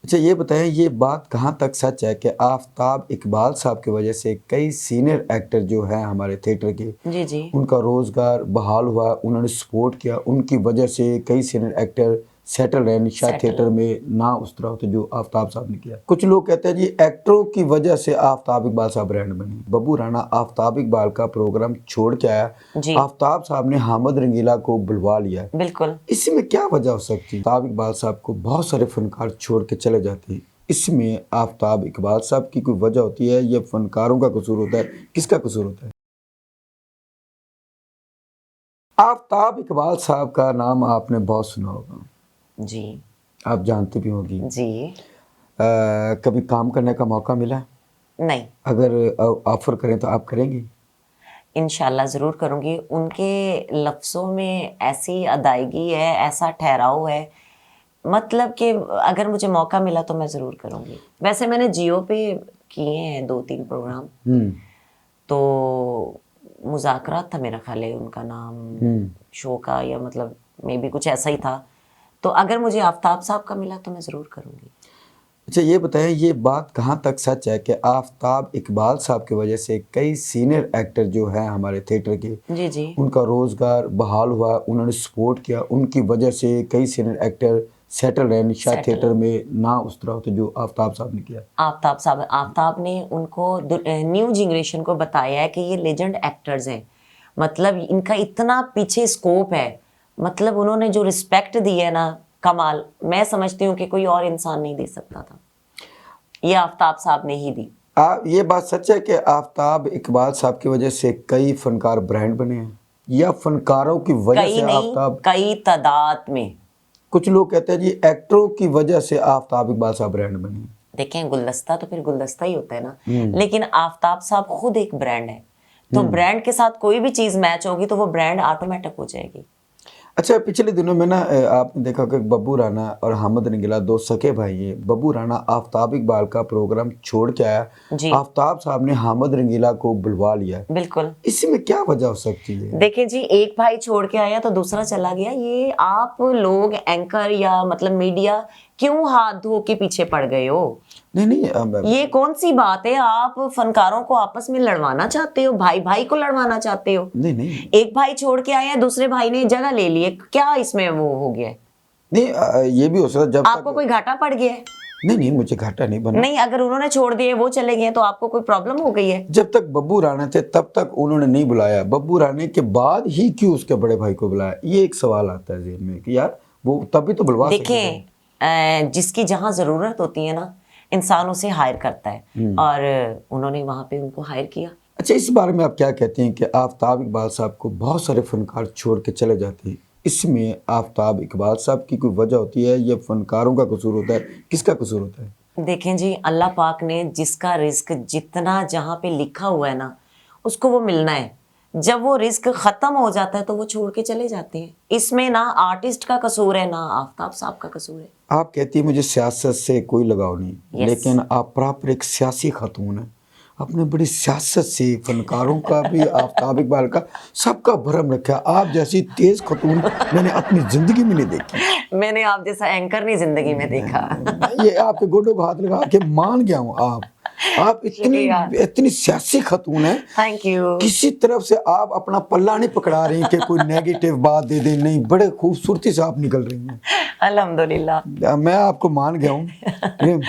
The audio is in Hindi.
अच्छा ये बताएं, ये बात कहाँ तक सच है कि आफताब इकबाल साहब की वजह से कई सीनियर एक्टर जो हैं हमारे थिएटर के, जी जी उनका रोज़गार बहाल हुआ, उन्होंने सपोर्ट किया, उनकी वजह से कई सीनियर एक्टर सेटल रहे, निशा थिएटर में ना उस तरह होते जो आफताब साहब ने किया। कुछ लोग कहते हैं जी एक्टरों की वजह से आफताब इकबाल साहब ब्रांड बने। बब्बू राणा आफताब इकबाल का प्रोग्राम छोड़ के आया, आफताब साहब ने हामिद रंगीला को बुलवा लिया। बिल्कुल। इसमें क्या वजह हो सकती है? आफताब इकबाल साहब को बहुत सारे फनकार छोड़ के चले जाते हैं, इसमें आफताब इकबाल साहब की कोई वजह होती है या फनकारों का कसूर होता है? किसका कसूर होता है? आफताब इकबाल साहब का नाम आपने बहुत सुना होगा जी, आप जानते भी होंगी जी। कभी काम करने का मौका मिला? नहीं। अगर ऑफर करें तो आप करेंगी? इंशाल्लाह ज़रूर करूँगी। उनके लफ्ज़ों में ऐसी अदायगी है, ऐसा ठहराव है, मतलब कि अगर मुझे मौका मिला तो मैं ज़रूर करूँगी। वैसे मैंने जियो पे किए हैं 2-3 प्रोग्राम, तो मुज़ाकरात था मेरा ख्याल है उनका नाम शो का, या मतलब मे बी कुछ ऐसा ही था। तो अगर मुझे आफताब साहब का मिला तो मैं ज़रूर करूँगी। अच्छा ये बताएं, ये बात कहाँ तक सच है कि आफताब इकबाल साहब की वजह से कई सीनियर एक्टर जो हैं हमारे थिएटर के, जी जी उनका रोज़गार बहाल हुआ, उन्होंने सपोर्ट किया, उनकी वजह से कई सीनियर एक्टर सेटल रहे, निशा थिएटर में ना उस तरह होते जो आफताब साहब ने किया। आफताब ने उनको न्यू जनरेशन को बताया है कि ये लेजेंड एक्टर्स हैं, मतलब इनका इतना पीछे स्कोप है, मतलब उन्होंने जो रिस्पेक्ट दी है ना, कमाल। मैं समझती हूँ कि कोई और इंसान नहीं दे सकता था, ये आफताब साहब ने ही दी। ये बात सच है कि आफताब इकबाल साहब की वजह से कई फनकार ब्रांड बने हैं या फनकारों की वजह से आफताब? कई तादाद में। कुछ लोग कहते हैं जी एक्टरों की वजह से आफताब इकबाल साहब ब्रांड बने। देखें, गुलदस्ता तो फिर गुलदस्ता ही होता है ना, लेकिन आफताब साहब खुद एक ब्रांड है, तो ब्रांड के साथ कोई भी चीज मैच होगी तो वो ब्रांड ऑटोमेटिक हो जाएगी। अच्छा पिछले दिनों में ना आपने देखा कि बब्बू राणा और हामिद रंगीला दो सके भाई हैं। बब्बू राणा आफताब इकबाल का प्रोग्राम छोड़ के आया, आफताब साहब ने हामिद रंगीला को बुलवा लिया। बिल्कुल। इसमें क्या वजह हो सकती है? देखिए जी, एक भाई छोड़ के आया तो दूसरा चला गया। ये आप लोग एंकर या मतलब मीडिया क्यों हाथ धो के पीछे पड़ गए हो? नहीं ये कौन सी बात है? आप फनकारों को आपस में लड़वाना चाहते हो, भाई भाई को लड़वाना चाहते हो। नहीं एक भाई छोड़ के आया, दूसरे भाई ने जगह ले ली है, क्या इसमें वो हो गया है? नहीं ये भी हो सकता जब आपको कोई घाटा पड़ गया है? नहीं मुझे घाटा नहीं बना। नहीं, अगर उन्होंने छोड़ दिए, वो चले गए, तो आपको कोई प्रॉब्लम हो गई है? जब तक बब्बू राणा थे तब तक उन्होंने नहीं बुलाया, बब्बू राणा के बाद ही क्यों उसके बड़े भाई को बुलाया? ये एक सवाल आता है जेहन में कि यार वो तभी तो बुलवा सकते हैं। देखें, जिसकी जहां जरूरत होती है ना, इंसान उसे हायर करता है, और उन्होंने वहां पे उनको हायर किया। अच्छा इस बारे में आप क्या कहते हैं कि आफताब इकबाल साहब को बहुत सारे फनकार छोड़ के चले जाते हैं, इसमें आफताब इकबाल साहब की कोई वजह होती है या फनकारों का कसूर होता है? किसका कसूर होता है? देखें जी, अल्लाह पाक ने जिसका रिस्क जितना जहाँ पे लिखा हुआ है ना, उसको वो मिलना है। जब वो रिस्क खत्म हो जाता है तो वो छोड़ के चले जाते हैं। इसमें ना आर्टिस्ट का कसूर है ना आफताब साहब का कसूर है। आप कहती है मुझे सियासत से कोई लगाव नहीं, लेकिन आप प्रॉपर एक सियासी खातून है, आपने बड़ी सियासत से फनकारों का भी आफताब इकबाल का सबका भरम रखा। आप जैसी तेज खतून मैंने अपनी जिंदगी में नहीं देखी। मैंने आप जैसा एंकर नहीं जिंदगी में देखा। ये आपके गोडों को हाथ लगा के मान गया हूँ। आप इतनी सियासी खतून है। Thank you. किसी तरफ से आप अपना पल्ला नहीं पकड़ा रही कि कोई नेगेटिव बात दे दे, नहीं, बड़े खूबसूरती से आप निकल रही हैं। अल्हम्दुलिल्लाह, मैं आपको मान गया हूँ।